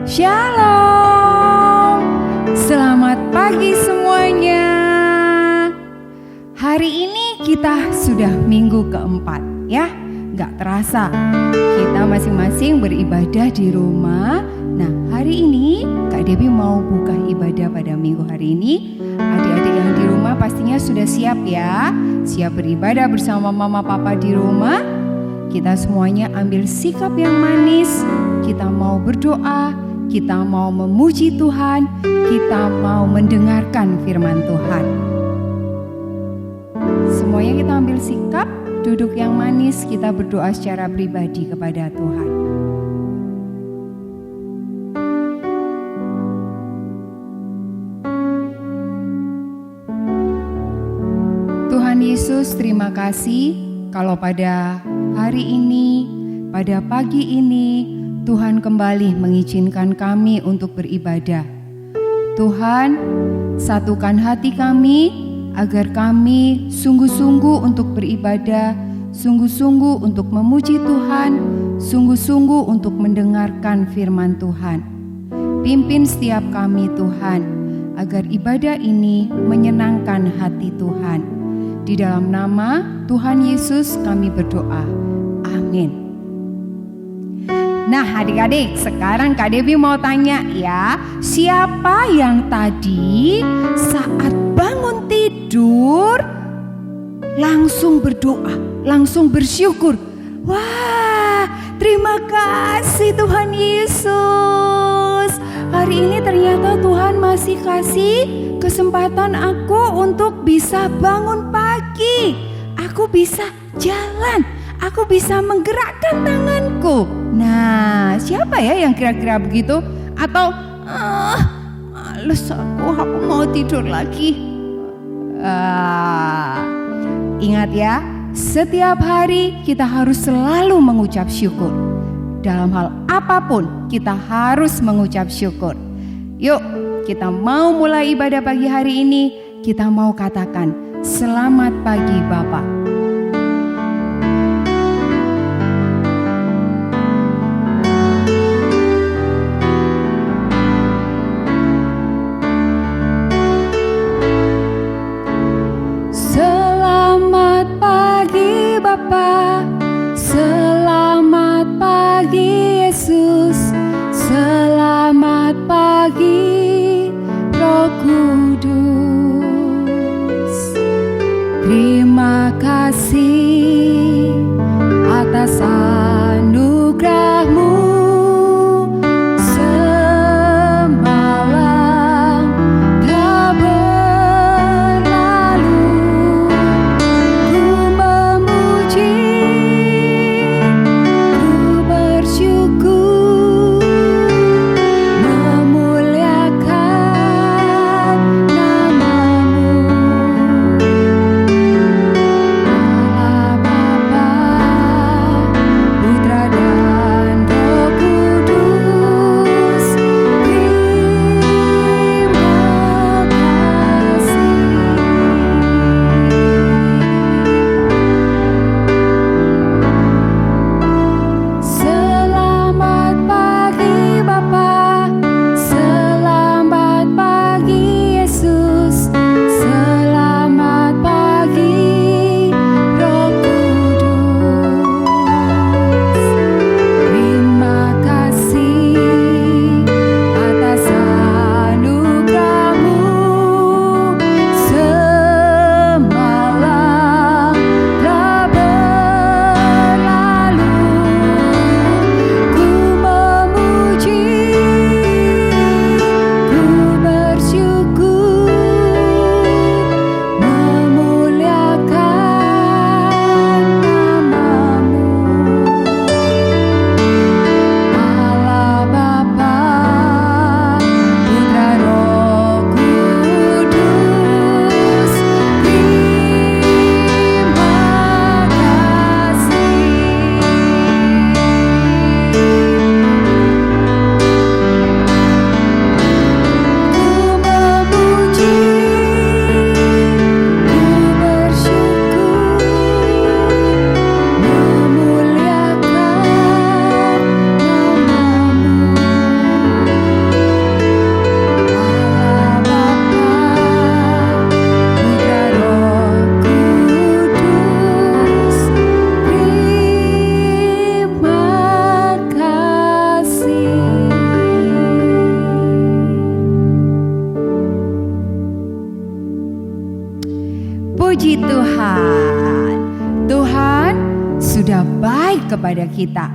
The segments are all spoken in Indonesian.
Shalom, selamat pagi semuanya. Hari ini kita sudah minggu keempat ya. Gak terasa kita masing-masing beribadah di rumah. Nah, hari ini Kak Debbie mau buka ibadah pada minggu hari ini. Adik-adik yang di rumah pastinya sudah siap ya. Siap beribadah bersama mama papa di rumah. Kita semuanya ambil sikap yang manis. Kita mau berdoa, kita mau memuji Tuhan, kita mau mendengarkan firman Tuhan. Semuanya kita ambil sikap, duduk yang manis, kita berdoa secara pribadi kepada Tuhan. Tuhan Yesus, terima kasih kalau pada hari ini, pada pagi ini, Tuhan kembali mengizinkan kami untuk beribadah. Tuhan, satukan hati kami agar kami sungguh-sungguh untuk beribadah, sungguh-sungguh untuk memuji Tuhan, sungguh-sungguh untuk mendengarkan firman Tuhan. Pimpin setiap kami Tuhan, agar ibadah ini menyenangkan hati Tuhan. Di dalam nama Tuhan Yesus kami berdoa. Amin. Nah adik-adik, sekarang Kak Debbie mau tanya ya, siapa yang tadi saat bangun tidur langsung berdoa, langsung bersyukur? Wah, terima kasih Tuhan Yesus. Hari ini ternyata Tuhan masih kasih kesempatan aku untuk bisa bangun pagi. Aku bisa jalan, aku bisa menggerakkan tanganku. Nah, siapa ya yang kira-kira begitu? Atau males aku mau tidur lagi. Ingat ya, setiap hari kita harus selalu mengucap syukur. Dalam hal apapun kita harus mengucap syukur. Yuk, kita mau mulai ibadah pagi hari ini. Kita mau katakan, selamat pagi Bapak. Selamat pagi Yesus, selamat pagi Roh Kudus. Terima kasih memuji Tuhan. Tuhan sudah baik kepada kita.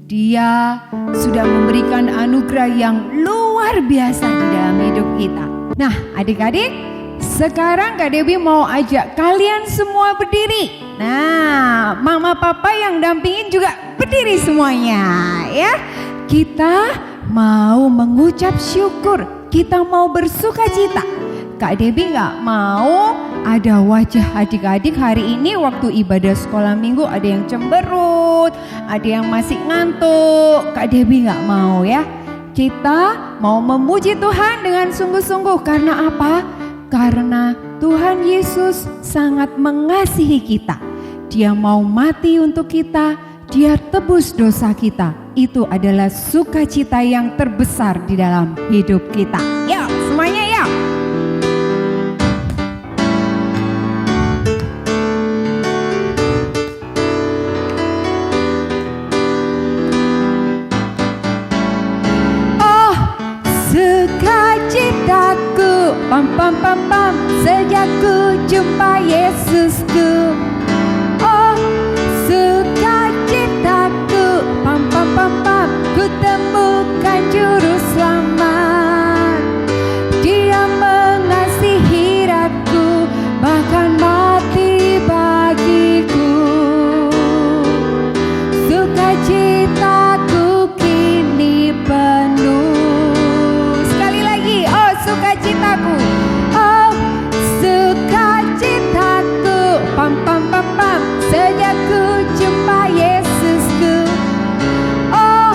Dia sudah memberikan anugerah yang luar biasa di dalam hidup kita. Nah, adik-adik, sekarang Kak Debbie mau ajak kalian semua berdiri. Nah, mama papa yang dampingin juga berdiri semuanya ya. Kita mau mengucap syukur, kita mau bersuka cita. Kak Debbie gak mau ada wajah adik-adik hari ini waktu ibadah sekolah minggu ada yang cemberut, ada yang masih ngantuk. Kak Debbie gak mau ya. Kita mau memuji Tuhan dengan sungguh-sungguh. Karena apa? Karena Tuhan Yesus sangat mengasihi kita. Dia mau mati untuk kita, Dia tebus dosa kita. Itu adalah sukacita yang terbesar di dalam hidup kita. Yuk semuanya yuk. Sukacitaku, pam pam pam pam, sejak ku jumpa Yesusku. Oh, sukacitaku, pam pam pam pam, ku temukan juru selamat. Dia mengasihi aku, bahkan mati bagiku. Sukacitaku kini penuh. Sukacitaku, oh sukacitaku, pam pam pam pam, sejak ku jumpa Yesusku. Oh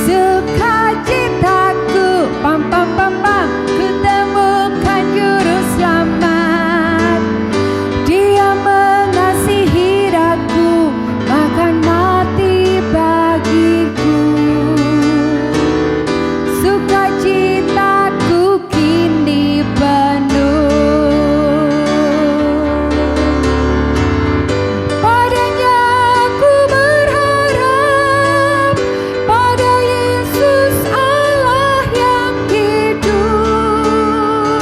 sukacitaku, pam pam pam pam, ku temukan juru selamat. Dia mengasihi aku, bahkan mati bagiku. Sukacitaku kini penuh. Padanya aku berharap, pada Yesus Allah yang hidup.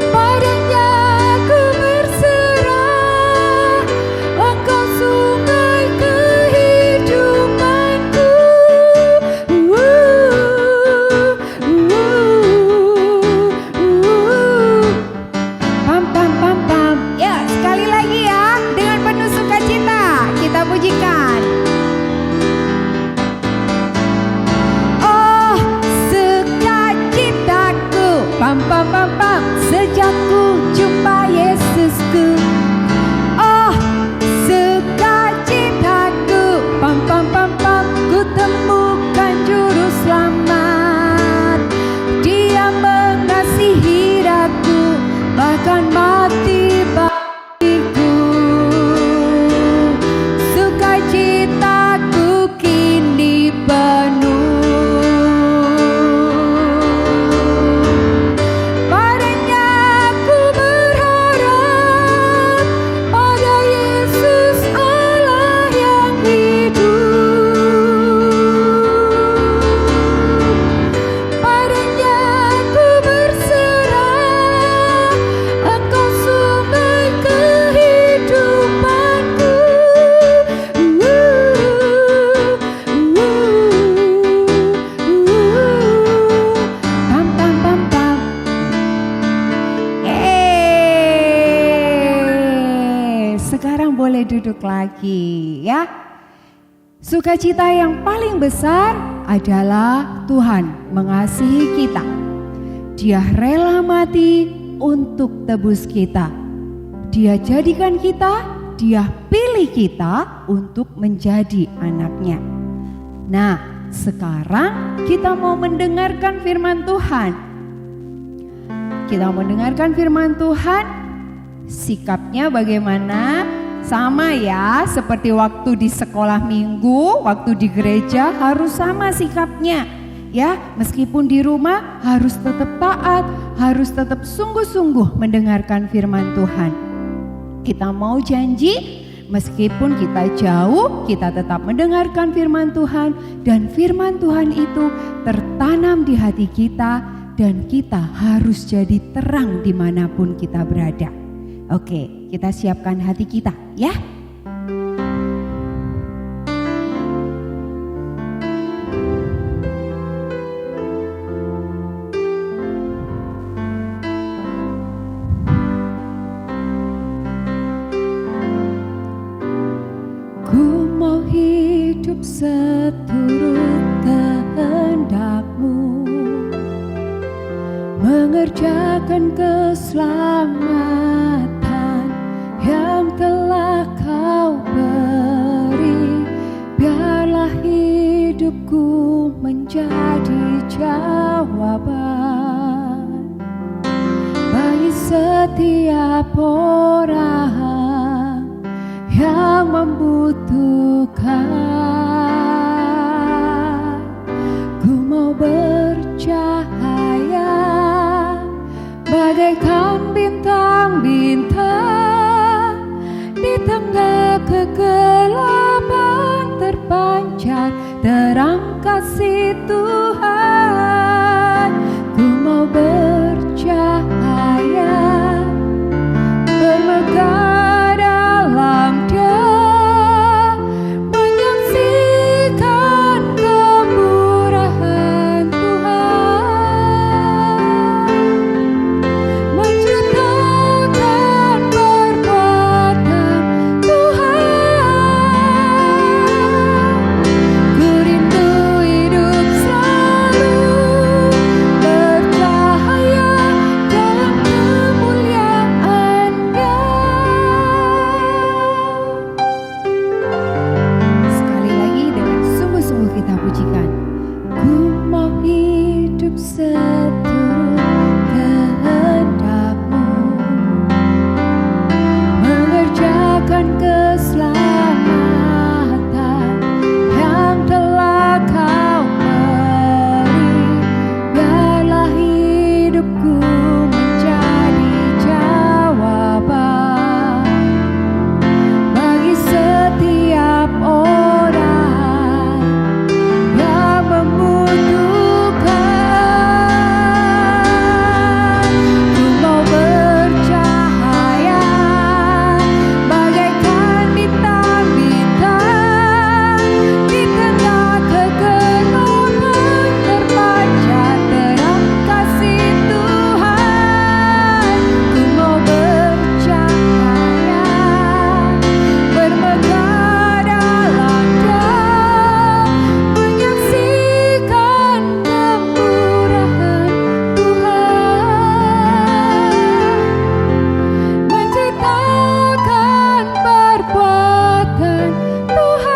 Padanya aku berserah, Engkau sungai kehidupanku. Pam pam pam pam. Ya, sekali lagi ya, dengan penuh sukacita kita pujikan. Oh, sukacitaku, pam pam pam pam, sejak ku jumpa Yesusku. Oh, sukacitaku, pam pam pam pam, ku temukan juru selamat. Dia mengasihi aku, bahkan mati bagiku. Sukacitaku kini penuh. Padanya aku berharap, pada Yesus Allah yang hidup. Padanya aku berserah, Engkau sungai kehidupanku. Pam pam pam pam. Sekarang boleh duduk lagi ya. Sukacita yang paling besar adalah Tuhan mengasihi kita. Dia rela mati untuk tebus kita. Dia jadikan kita, Dia pilih kita untuk menjadi anaknya. Nah, sekarang kita mau mendengarkan firman Tuhan. Kita mau mendengarkan firman Tuhan. Sikapnya bagaimana? Sama ya, seperti waktu di sekolah minggu, waktu di gereja harus sama sikapnya. Ya, meskipun di rumah harus tetap taat, harus tetap sungguh-sungguh mendengarkan firman Tuhan. Kita mau janji, meskipun kita jauh, kita tetap mendengarkan firman Tuhan. Dan firman Tuhan itu tertanam di hati kita, dan kita harus jadi terang dimanapun kita berada. Oke, kita siapkan hati kita ya. Ku mau hidup seturut kehendak-Mu, mengerjakan keselamatan yang telah Kau beri. Biarlah hidupku menjadi jawaban bagi setiap orang yang membutuhkan. Ku mau bercahaya bagaikan bintang-bintang di tengah kegelapan, terpancar terang kasih Tuhan. Ku mau bercahaya bermegah dalam Dia, menyaksikan kemurahan Tuhan, menceritakan perbuatan Tuhan. Ku rindu hidup selalu bercahaya dalam kemuliaan-Nya. Sekali lagi dengan sungguh-sungguh kita pujikan. Ku mau hidup seturut kehendak-Mu, mengerjakan keselamatan yang telah Kau beri. Biarlah hidupku menjadi jawaban bagi setiap orang yang membutuhkan. Ku mau bercahaya bagaikan bintang-bintang di tengah kegelapan, terpancar terang kasih Tuhan. Ku mau bercahaya bermegah dalam Dia, menyaksikan kemurahan Tuhan, menceritakan perbuatan Tuhan.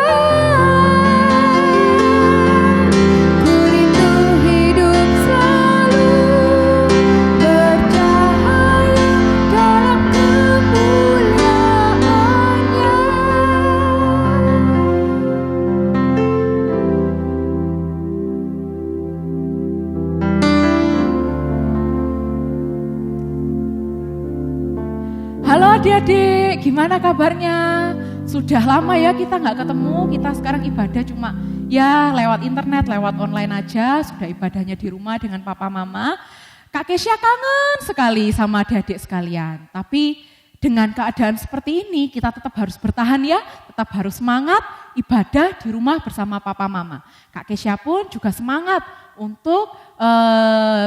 Ku rindu hidup selalu bercahaya dalam kemuliaan-Nya. Halo adik-adik, gimana kabarnya? Sudah lama ya kita nggak ketemu, kita sekarang ibadah cuma ya lewat internet, lewat online aja, sudah ibadahnya di rumah dengan papa mama. Kak Kesya kangen sekali sama adik-adik sekalian, tapi dengan keadaan seperti ini kita tetap harus bertahan ya, tetap harus semangat ibadah di rumah bersama papa mama. Kak Kesya pun juga semangat untuk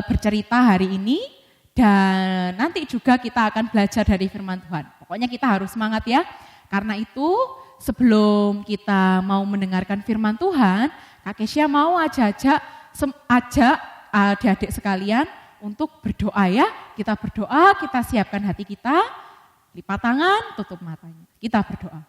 bercerita hari ini. Dan nanti juga kita akan belajar dari firman Tuhan. Pokoknya kita harus semangat ya. Karena itu sebelum kita mau mendengarkan firman Tuhan, Kak Kesya mau ajak adik-adik sekalian untuk berdoa ya. Kita berdoa, kita siapkan hati kita, lipat tangan, tutup matanya. Kita berdoa.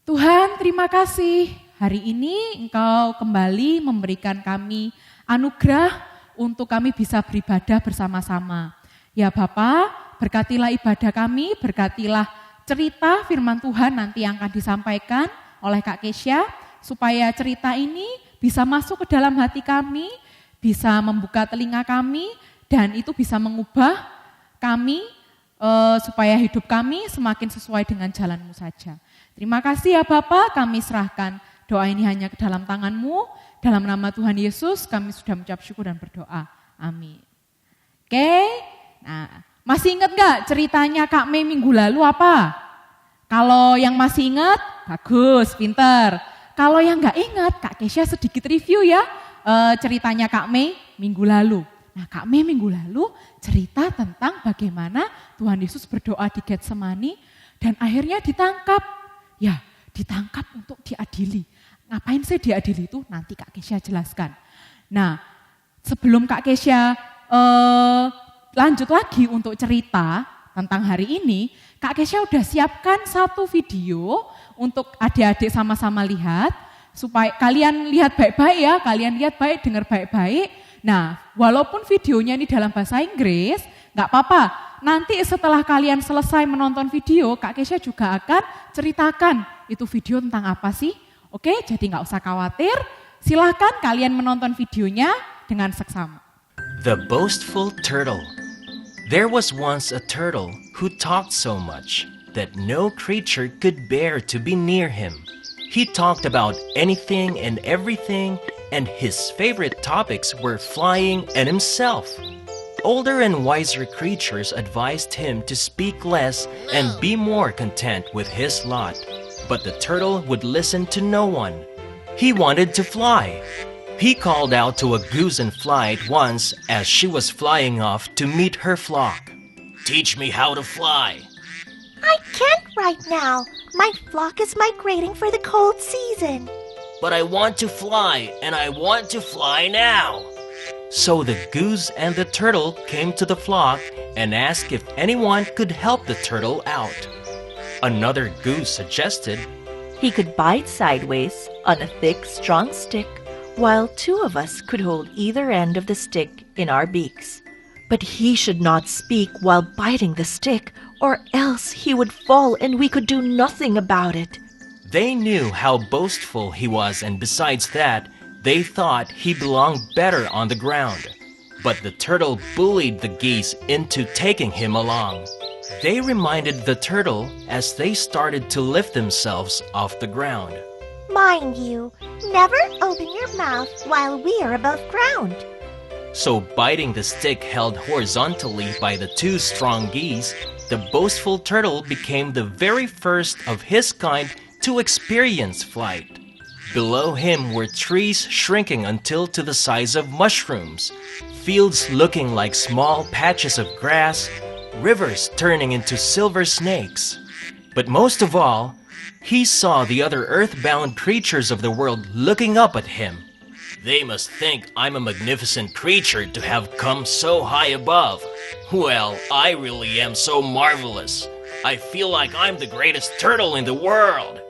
Tuhan, terima kasih. Hari ini Engkau kembali memberikan kami anugerah untuk kami bisa beribadah bersama-sama. Ya Bapa, berkatilah ibadah kami, berkatilah cerita firman Tuhan nanti yang akan disampaikan oleh Kak Kesya, supaya cerita ini bisa masuk ke dalam hati kami, bisa membuka telinga kami, dan itu bisa mengubah kami supaya hidup kami semakin sesuai dengan jalan-Mu saja. Terima kasih ya Bapa, kami serahkan doa ini hanya ke dalam tangan-Mu. Dalam nama Tuhan Yesus kami sudah mengucap syukur dan berdoa. Amin. Oke, nah masih ingat nggak ceritanya Kak Mei minggu lalu apa? Kalau yang masih ingat, bagus, pinter. Kalau yang nggak ingat, Kak Kesha sedikit review ya ceritanya Kak Mei minggu lalu. Nah Kak Mei minggu lalu cerita tentang bagaimana Tuhan Yesus berdoa di Getsemani dan akhirnya ditangkap. Ya, ditangkap untuk diadili. Ngapain sih diadili itu? Nanti Kak Kesha jelaskan. Nah, sebelum Kak Kesha lanjut lagi untuk cerita tentang hari ini, Kak Kesha udah siapkan satu video untuk adik-adik sama-sama lihat, supaya kalian lihat baik-baik ya, kalian lihat baik, dengar baik-baik. Nah, walaupun videonya ini dalam bahasa Inggris, nggak apa-apa. Nanti setelah kalian selesai menonton video, Kak Kesha juga akan ceritakan itu video tentang apa sih. Oke, jadi nggak usah khawatir. Silahkan kalian menonton videonya dengan seksama. The Boastful Turtle. There was once a turtle who talked so much that no creature could bear to be near him. He talked about anything and everything, and his favorite topics were flying and himself. Older and wiser creatures advised him to speak less and be more content with his lot. But the turtle would listen to no one. He wanted to fly. He called out to a goose in flight once as she was flying off to meet her flock. "Teach me how to fly." I can't right now. My flock is migrating for the cold season. "But I want to fly, and I want to fly now." So the goose and the turtle came to the flock and asked if anyone could help the turtle out. Another goose suggested, He could bite sideways on a thick, strong stick, while two of us could hold either end of the stick in our beaks. But he should not speak while biting the stick, or else he would fall and we could do nothing about it. They knew how boastful he was, and besides that, they thought he belonged better on the ground. But the turtle bullied the geese into taking him along. They reminded the turtle as they started to lift themselves off the ground. Mind you, never open your mouth while we are above ground. So biting the stick held horizontally by the two strong geese, the boastful turtle became the very first of his kind to experience flight. Below him were trees shrinking until to the size of mushrooms, fields looking like small patches of grass, rivers turning into silver snakes. But most of all, he saw the other earthbound creatures of the world looking up at him. "They must think I'm a magnificent creature to have come so high above. Well, I really am so marvelous. I feel like I'm the greatest turtle in the world."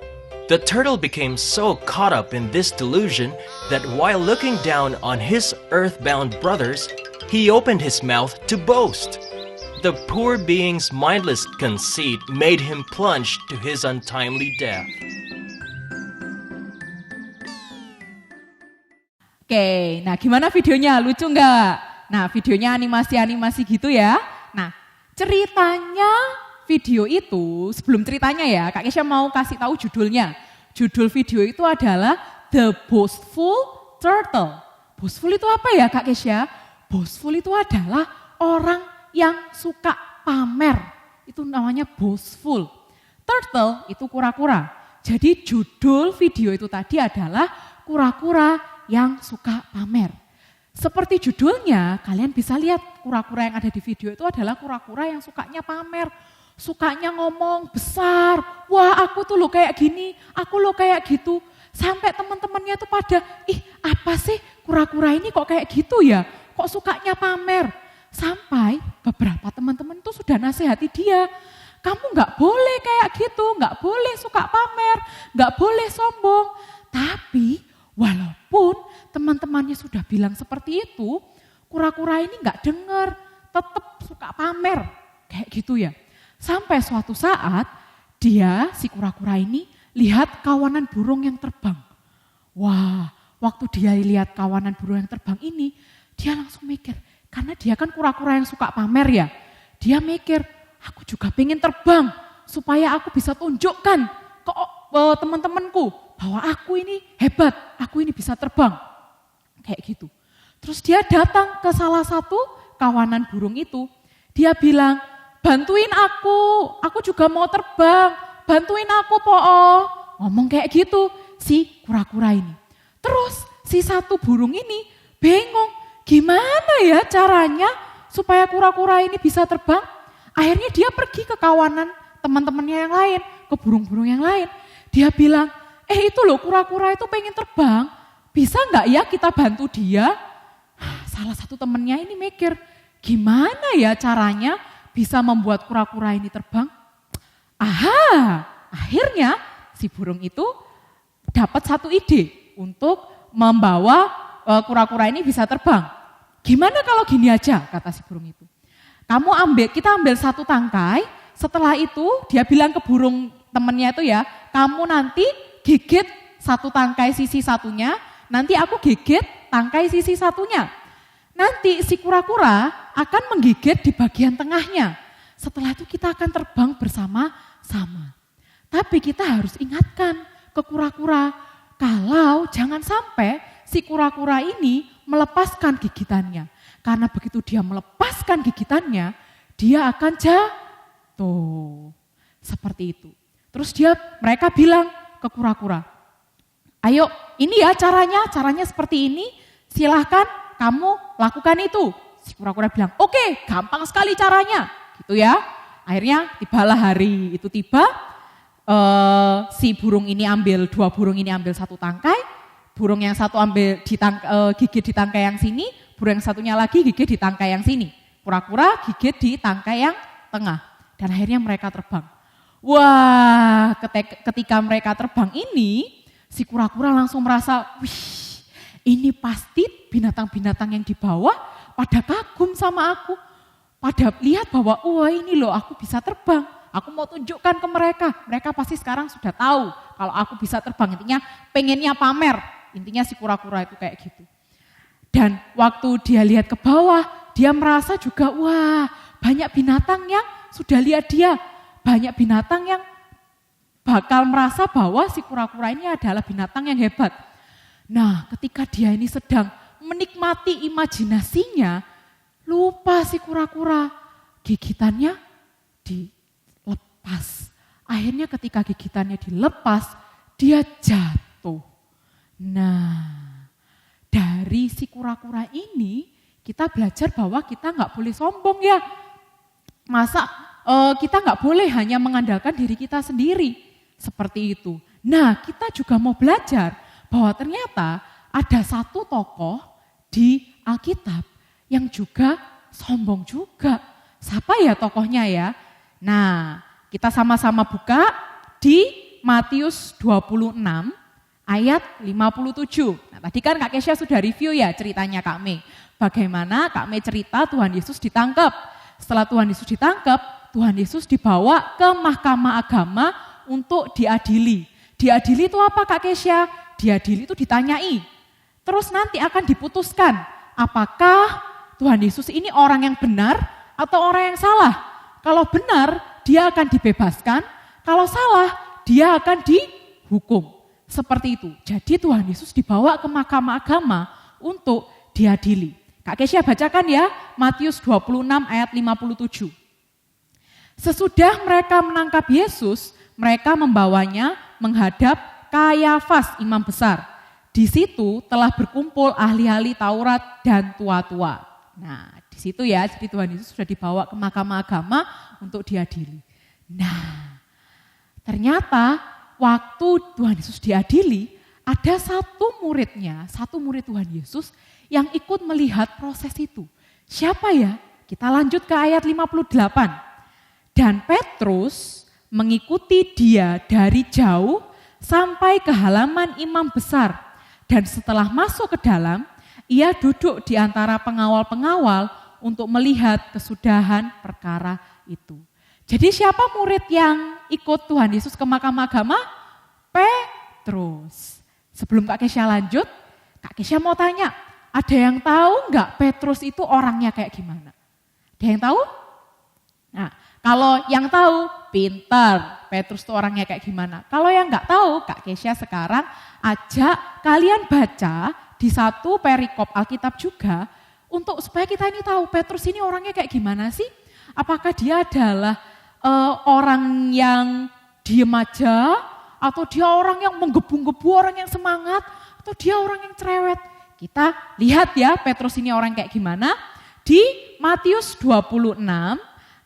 The turtle became so caught up in this delusion that while looking down on his earthbound brothers, he opened his mouth to boast. The poor being's mindless conceit made him plunge to his untimely death. Oke, nah gimana videonya? Lucu nggak? Nah videonya animasi-animasi gitu ya. Nah ceritanya video itu, sebelum ceritanya ya, Kak Kesha mau kasih tahu judulnya. Judul video itu adalah The Boastful Turtle. Boastful itu apa ya Kak Kesha? Boastful itu adalah orang yang suka pamer. Itu namanya boastful. Turtle itu kura-kura. Jadi judul video itu tadi adalah kura-kura yang suka pamer. Seperti judulnya, kalian bisa lihat kura-kura yang ada di video itu adalah kura-kura yang sukanya pamer. Sukanya ngomong besar, wah aku tuh lo kayak gini, aku lo kayak gitu. Sampai teman-temannya tuh pada, ih apa sih kura-kura ini kok kayak gitu ya? Kok sukanya pamer? Sampai beberapa teman-teman tuh sudah nasihati dia. Kamu gak boleh kayak gitu, gak boleh suka pamer, gak boleh sombong. Tapi walaupun teman-temannya sudah bilang seperti itu, kura-kura ini gak dengar, tetap suka pamer. Kayak gitu ya. Sampai suatu saat dia, si kura-kura ini lihat kawanan burung yang terbang. Wah, waktu dia lihat kawanan burung yang terbang ini, dia langsung mikir, karena dia kan kura-kura yang suka pamer ya. Dia mikir, aku juga pengen terbang supaya aku bisa tunjukkan ke teman-temanku bahwa aku ini hebat, aku ini bisa terbang. Kayak gitu. Terus dia datang ke salah satu kawanan burung itu. Dia bilang, bantuin aku juga mau terbang, bantuin aku Po'o. Ngomong kayak gitu si kura-kura ini. Terus si satu burung ini bingung, gimana ya caranya supaya kura-kura ini bisa terbang? Akhirnya dia pergi ke kawanan teman-temannya yang lain, ke burung-burung yang lain. Dia bilang, itu loh kura-kura itu pengen terbang, bisa nggak ya kita bantu dia? Salah satu temennya ini mikir, gimana ya caranya bisa membuat kura-kura ini terbang? Akhirnya si burung itu dapat satu ide untuk membawa kura-kura ini bisa terbang. Gimana kalau gini aja, kata si burung itu. Kita ambil satu tangkai, setelah itu dia bilang ke burung temennya itu ya, kamu nanti gigit satu tangkai sisi satunya, nanti aku gigit tangkai sisi satunya. Nanti si kura-kura akan menggigit di bagian tengahnya. Setelah itu kita akan terbang bersama-sama. Tapi kita harus ingatkan ke kura-kura, kalau jangan sampai si kura-kura ini melepaskan gigitannya. Karena begitu dia melepaskan gigitannya, dia akan jatuh. Seperti itu. Terus mereka bilang ke kura-kura, ayo ini ya caranya seperti ini, silahkan kamu lakukan itu. Si kura-kura bilang, oke, gampang sekali caranya. Gitu ya. Akhirnya tibalah hari itu tiba, si burung ini dua burung ini ambil satu tangkai, burung yang satu gigit di tangkai yang sini, burung yang satunya lagi gigit di tangkai yang sini. Kura-kura gigit di tangkai yang tengah. Dan akhirnya mereka terbang. Wah, ketika mereka terbang ini, si kura-kura langsung merasa, wih, ini pasti binatang-binatang yang di bawah pada kagum sama aku. Pada lihat bahwa, wah ini loh aku bisa terbang. Aku mau tunjukkan ke mereka. Mereka pasti sekarang sudah tahu kalau aku bisa terbang. Intinya pengennya pamer. Intinya si kura-kura itu kayak gitu. Dan waktu dia lihat ke bawah, dia merasa juga, wah banyak binatang yang sudah lihat dia. Banyak binatang yang bakal merasa bahwa si kura-kura ini adalah binatang yang hebat. Nah, ketika dia ini sedang menikmati imajinasinya, lupa si kura-kura, gigitannya dilepas. Akhirnya ketika gigitannya dilepas, dia jatuh. Nah, dari si kura-kura ini kita belajar bahwa kita nggak boleh sombong ya. Masa kita nggak boleh hanya mengandalkan diri kita sendiri, seperti itu. Nah, kita juga mau belajar bahwa ternyata ada satu tokoh di Alkitab yang juga sombong juga. Siapa ya tokohnya ya? Nah, kita sama-sama buka di Matius 26 ayat 57. Nah, tadi kan Kak Kesha sudah review ya ceritanya Kak Mei. Bagaimana Kak Mei cerita Tuhan Yesus ditangkap. Setelah Tuhan Yesus ditangkap, Tuhan Yesus dibawa ke mahkamah agama untuk diadili. Diadili itu apa Kak Kesha? Diadili itu ditanyai. Terus nanti akan diputuskan apakah Tuhan Yesus ini orang yang benar atau orang yang salah. Kalau benar, dia akan dibebaskan. Kalau salah, dia akan dihukum. Seperti itu. Jadi Tuhan Yesus dibawa ke mahkamah agama untuk diadili. Kak Kesha bacakan ya, Matius 26 ayat 57. Sesudah mereka menangkap Yesus, mereka membawanya menghadap Kayafas, imam besar. Di situ telah berkumpul ahli-ahli Taurat dan tua-tua. Nah, di situ ya, jadi Tuhan Yesus sudah dibawa ke mahkamah agama untuk diadili. Nah, ternyata waktu Tuhan Yesus diadili, ada satu murid Tuhan Yesus yang ikut melihat proses itu. Siapa ya? Kita lanjut ke ayat 58. Dan Petrus mengikuti dia dari jauh sampai ke halaman imam besar. Dan setelah masuk ke dalam, ia duduk di antara pengawal-pengawal untuk melihat kesudahan perkara itu. Jadi siapa murid yang ikut Tuhan Yesus ke mahkamah agama? Petrus. Sebelum Kak Kesha lanjut, Kak Kesha mau tanya, ada yang tahu enggak Petrus itu orangnya kayak gimana? Ada yang tahu? Nah, kalau yang tahu, pintar. Petrus itu orangnya kayak gimana? Kalau yang enggak tahu, Kak Kesha sekarang ajak kalian baca di satu perikop Alkitab juga, untuk supaya kita ini tahu Petrus ini orangnya kayak gimana sih? Apakah dia adalah orang yang diem aja, atau dia orang yang menggebu-gebu, orang yang semangat, atau dia orang yang cerewet? Kita lihat ya Petrus ini orang kayak gimana. Di Matius 26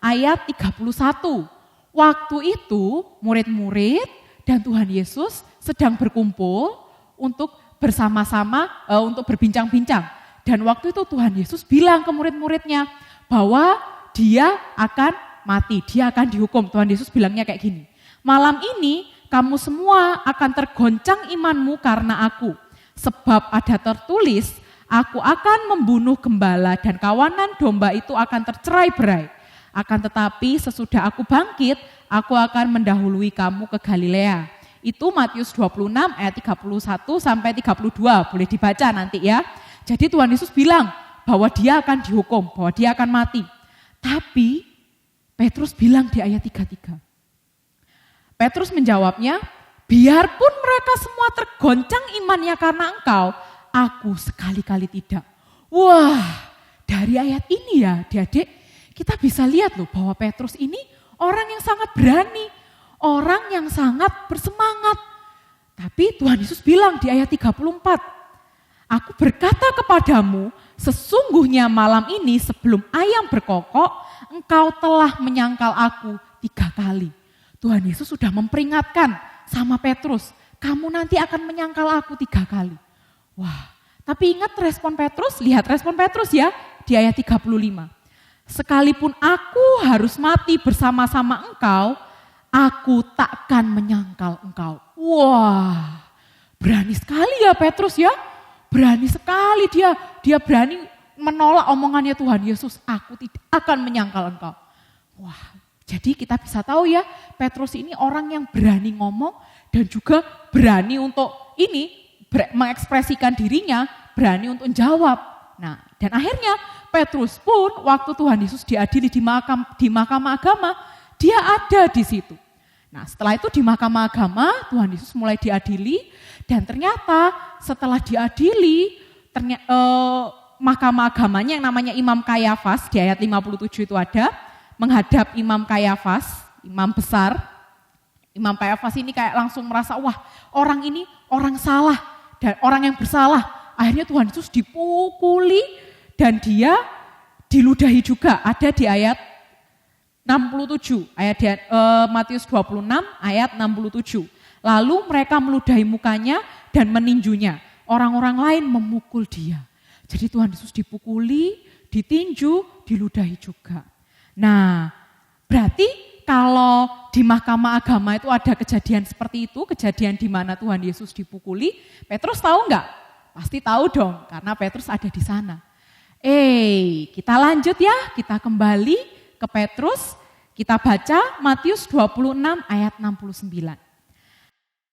ayat 31. Waktu itu murid-murid dan Tuhan Yesus sedang berkumpul untuk bersama-sama untuk berbincang-bincang. Dan waktu itu Tuhan Yesus bilang ke murid-muridnya bahwa dia akan mati, dia akan dihukum. Tuhan Yesus bilangnya kayak gini, malam ini kamu semua akan tergoncang imanmu karena aku. Sebab ada tertulis, aku akan membunuh gembala dan kawanan domba itu akan tercerai-berai. Akan tetapi sesudah aku bangkit, aku akan mendahului kamu ke Galilea. Itu Matius 26 ayat 31 sampai 32, boleh dibaca nanti ya. Jadi Tuhan Yesus bilang bahwa dia akan dihukum, bahwa dia akan mati. Tapi Petrus bilang di ayat 33. Petrus menjawabnya, biarpun mereka semua tergoncang imannya karena engkau, aku sekali-kali tidak. Wah, dari ayat ini ya adik-adik, kita bisa lihat loh bahwa Petrus ini orang yang sangat berani, orang yang sangat bersemangat. Tapi Tuhan Yesus bilang di ayat 34, aku berkata kepadamu, sesungguhnya malam ini sebelum ayam berkokok, engkau telah menyangkal aku 3 kali. Tuhan Yesus sudah memperingatkan sama Petrus, kamu nanti akan menyangkal aku 3 kali. Wah, tapi ingat respon Petrus, lihat respon Petrus ya di ayat 35. Sekalipun aku harus mati bersama-sama engkau, aku takkan menyangkal engkau. Wah, berani sekali ya Petrus ya. Berani sekali dia berani menolak omongannya Tuhan Yesus. Aku tidak akan menyangkal engkau. Wah, jadi kita bisa tahu ya, Petrus ini orang yang berani ngomong dan juga berani untuk mengekspresikan dirinya, berani untuk jawab. Nah, dan akhirnya Petrus pun waktu Tuhan Yesus diadili di Mahkamah Agama, dia ada di situ. Nah, setelah itu di Mahkamah Agama Tuhan Yesus mulai diadili dan ternyata setelah diadili Mahkamah Agamanya yang namanya Imam Kayafas di ayat 57 itu ada menghadap Imam Kayafas, imam besar. Imam Kayafas ini kayak langsung merasa wah, orang ini orang salah dan orang yang bersalah. Akhirnya Tuhan Yesus dipukuli dan dia diludahi juga. Ada di ayat 67, Matius 26 ayat 67. Lalu mereka meludahi mukanya dan meninjunya. Orang-orang lain memukul dia. Jadi Tuhan Yesus dipukuli, ditinju, diludahi juga. Nah, berarti kalau di Mahkamah Agama itu ada kejadian seperti itu, kejadian di mana Tuhan Yesus dipukuli, Petrus tahu enggak? Pasti tahu dong, karena Petrus ada di sana. Kita lanjut ya, kita kembali ke Petrus, kita baca Matius 26 ayat 69.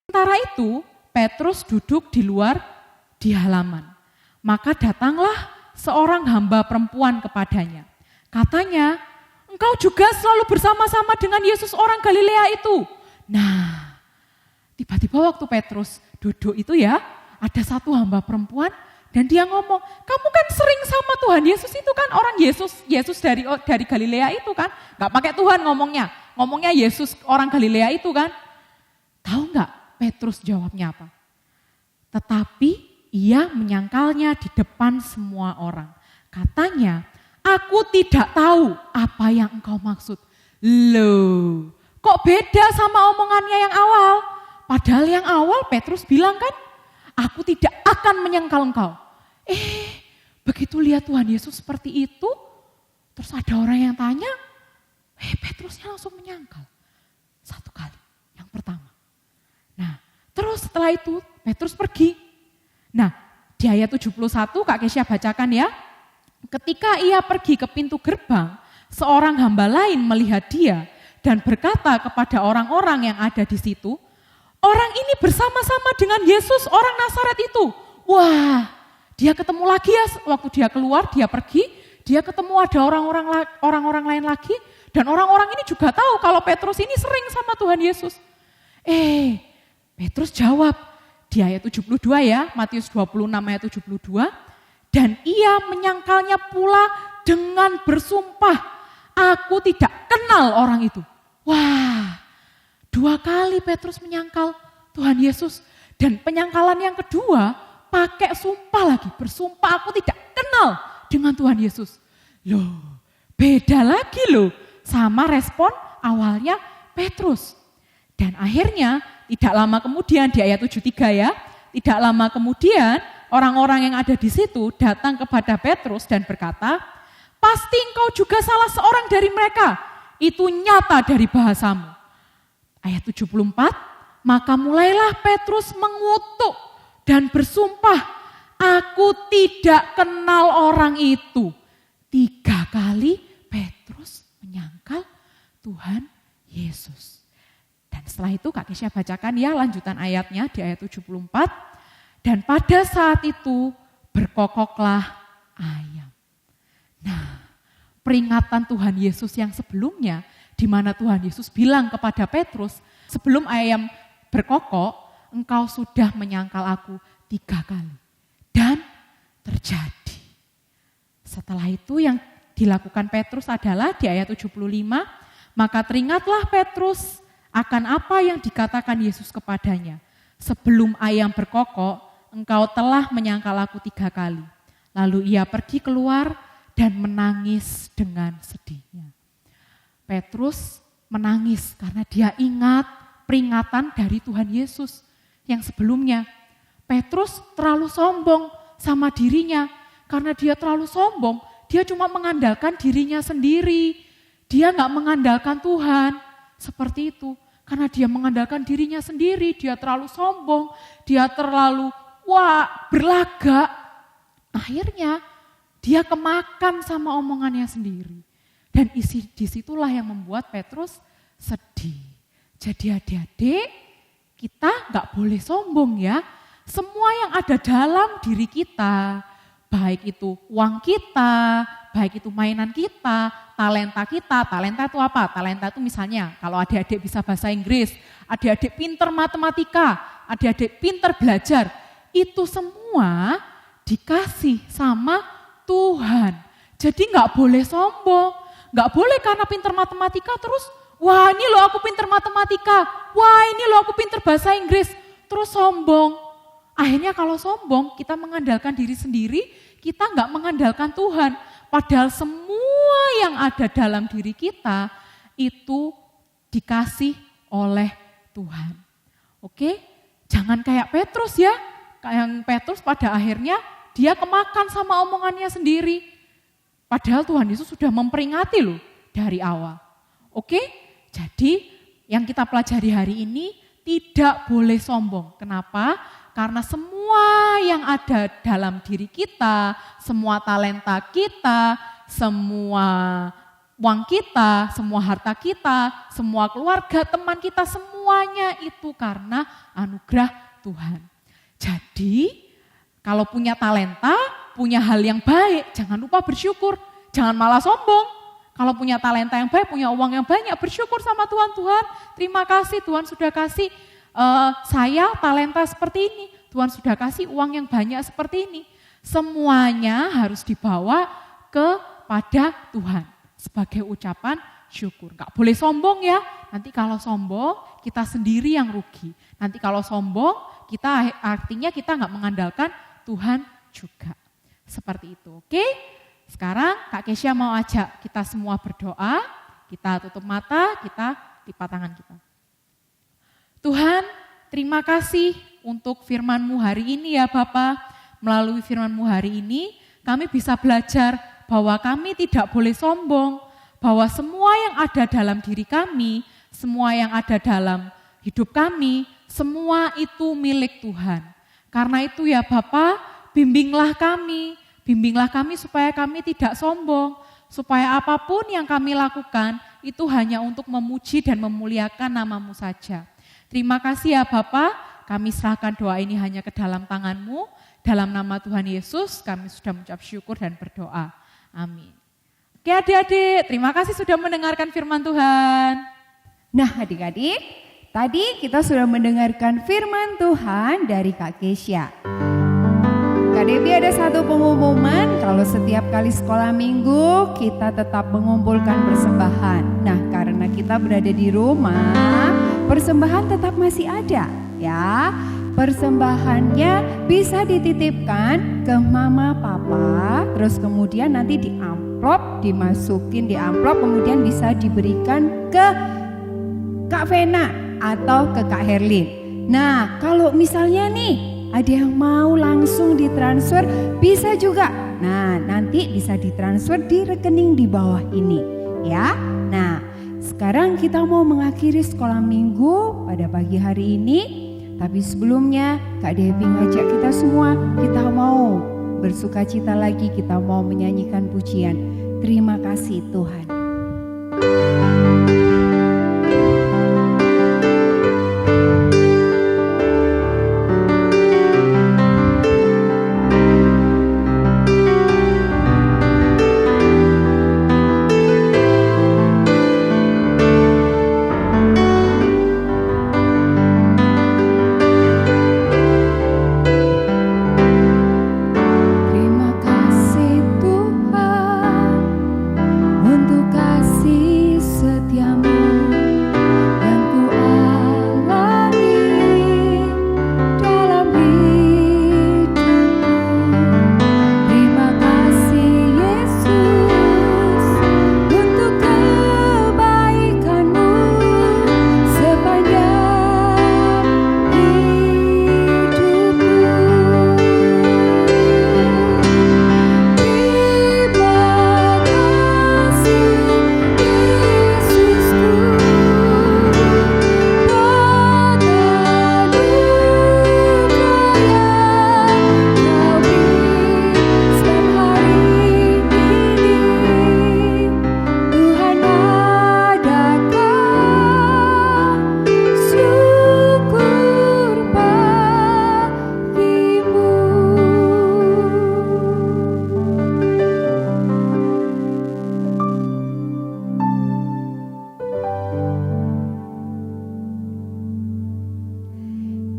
Sementara itu, Petrus duduk di luar di halaman. Maka datanglah seorang hamba perempuan kepadanya. Katanya, engkau juga selalu bersama-sama dengan Yesus orang Galilea itu. Nah, tiba-tiba waktu Petrus duduk itu ya, ada satu hamba perempuan dan dia ngomong, kamu kan sering sama Tuhan Yesus itu kan, orang Yesus dari Galilea itu kan, gak pakai Tuhan ngomongnya Yesus orang Galilea itu kan. Tahu gak Petrus jawabnya apa? Tetapi ia menyangkalnya di depan semua orang. Katanya, aku tidak tahu apa yang engkau maksud. Loh, kok beda sama omongannya yang awal? Padahal yang awal Petrus bilang kan, aku tidak akan menyangkal engkau. Begitu lihat Tuhan Yesus seperti itu, terus ada orang yang tanya, Petrusnya langsung menyangkal. 1 kali, yang pertama. Nah, terus setelah itu Petrus pergi. Nah, di ayat 71 Kak Kesya bacakan ya. Ketika ia pergi ke pintu gerbang, seorang hamba lain melihat dia dan berkata kepada orang-orang yang ada di situ, orang ini bersama-sama dengan Yesus orang Nazaret itu. Wah, dia ketemu lagi ya waktu dia keluar, dia pergi, dia ketemu ada orang-orang lain lagi. Dan orang-orang ini juga tahu kalau Petrus ini sering sama Tuhan Yesus. Petrus jawab, di ayat 72 ya, Matius 26 ayat 72. Dan ia menyangkalnya pula dengan bersumpah, aku tidak kenal orang itu. Wah, 2 kali Petrus menyangkal Tuhan Yesus. Dan penyangkalan yang kedua pakai sumpah lagi, bersumpah aku tidak kenal dengan Tuhan Yesus. Loh, beda lagi loh sama respon awalnya Petrus. Dan akhirnya tidak lama kemudian di ayat 73 ya, tidak lama kemudian orang-orang yang ada di situ datang kepada Petrus dan berkata, pasti engkau juga salah seorang dari mereka, itu nyata dari bahasamu. Ayat 74, maka mulailah Petrus mengutuk dan bersumpah, aku tidak kenal orang itu. 3 kali Petrus menyangkal Tuhan Yesus. Dan setelah itu Kak Kesya bacakan ya lanjutan ayatnya di ayat 74. Dan pada saat itu berkokoklah ayam. Nah, peringatan Tuhan Yesus yang sebelumnya, di mana Tuhan Yesus bilang kepada Petrus, sebelum ayam berkokok, engkau sudah menyangkal aku 3 kali. Dan terjadi. Setelah itu yang dilakukan Petrus adalah di ayat 75, maka teringatlah Petrus akan apa yang dikatakan Yesus kepadanya. Sebelum ayam berkokok, engkau telah menyangkal aku 3 kali. Lalu ia pergi keluar dan menangis dengan sedihnya. Petrus menangis karena dia ingat peringatan dari Tuhan Yesus yang sebelumnya. Petrus terlalu sombong sama dirinya. Karena dia terlalu sombong, dia cuma mengandalkan dirinya sendiri. Dia gak mengandalkan Tuhan. Seperti itu. Karena dia mengandalkan dirinya sendiri, dia terlalu sombong, dia terlalu berlagak. Akhirnya dia kemakan sama omongannya sendiri. Dan disitulah yang membuat Petrus sedih. Jadi adik-adik, kita gak boleh sombong ya. Semua yang ada dalam diri kita, baik itu uang kita, baik itu mainan kita, talenta kita. Talenta itu apa? Talenta itu misalnya kalau adik-adik bisa bahasa Inggris, adik-adik pinter matematika, adik-adik pinter belajar. Itu semua dikasih sama Tuhan. Jadi gak boleh sombong. Gak boleh karena pinter matematika terus, wah ini loh aku pinter matematika, wah ini loh aku pinter bahasa Inggris, terus sombong. Akhirnya kalau sombong kita mengandalkan diri sendiri, kita gak mengandalkan Tuhan. Padahal semua yang ada dalam diri kita itu dikasih oleh Tuhan. Oke, jangan kayak Petrus ya. Kayak Petrus pada akhirnya dia kemakan sama omongannya sendiri. Padahal Tuhan Yesus sudah memperingati loh dari awal. Oke, jadi yang kita pelajari hari ini tidak boleh sombong. Kenapa? Karena semua yang ada dalam diri kita, semua talenta kita, semua uang kita, semua harta kita, semua keluarga, teman kita, semuanya itu karena anugerah Tuhan. Jadi kalau punya talenta, punya hal yang baik, jangan lupa bersyukur, jangan malah sombong. Kalau punya talenta yang baik, punya uang yang banyak, bersyukur sama Tuhan. Tuhan, terima kasih Tuhan sudah kasih saya talenta seperti ini. Tuhan sudah kasih uang yang banyak seperti ini. Semuanya harus dibawa kepada Tuhan sebagai ucapan syukur. Gak boleh sombong ya. Nanti kalau sombong kita sendiri yang rugi. Nanti kalau sombong artinya kita gak mengandalkan Tuhan juga. Seperti itu, oke? Sekarang Kak Kesya mau ajak kita semua berdoa. Kita tutup mata, kita lipat tangan kita. Tuhan, terima kasih untuk firman-Mu hari ini ya Bapa. Melalui firman-Mu hari ini kami bisa belajar bahwa kami tidak boleh sombong. Bahwa semua yang ada dalam diri kami, semua yang ada dalam hidup kami, semua itu milik Tuhan. Karena itu ya Bapa, bimbinglah kami supaya kami tidak sombong. Supaya apapun yang kami lakukan itu hanya untuk memuji dan memuliakan nama-Mu saja. Terima kasih ya Bapa, kami serahkan doa ini hanya ke dalam tangan-Mu. Dalam nama Tuhan Yesus kami sudah mengucap syukur dan berdoa. Amin. Oke adik-adik, terima kasih sudah mendengarkan firman Tuhan. Nah adik-adik, tadi kita sudah mendengarkan firman Tuhan dari Kak Kesya. Kak Debbie ada satu pengumuman, kalau setiap kali sekolah minggu kita tetap mengumpulkan persembahan. Nah, karena kita berada di rumah, persembahan tetap masih ada ya. Persembahannya bisa dititipkan ke mama papa, terus kemudian nanti di amplop, dimasukin di amplop, kemudian bisa diberikan ke Kak Vena atau ke Kak Herlin. Nah, kalau misalnya nih ada yang mau langsung ditransfer, bisa juga. Nah, nanti bisa ditransfer di rekening di bawah ini ya. Nah, sekarang kita mau mengakhiri sekolah minggu pada pagi hari ini. Tapi sebelumnya Kak Debbie ngajak kita semua, kita mau bersuka cita lagi, kita mau menyanyikan pujian. Terima kasih Tuhan.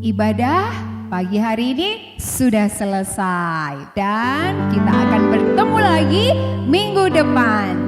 Ibadah pagi hari ini sudah selesai dan kita akan bertemu lagi minggu depan.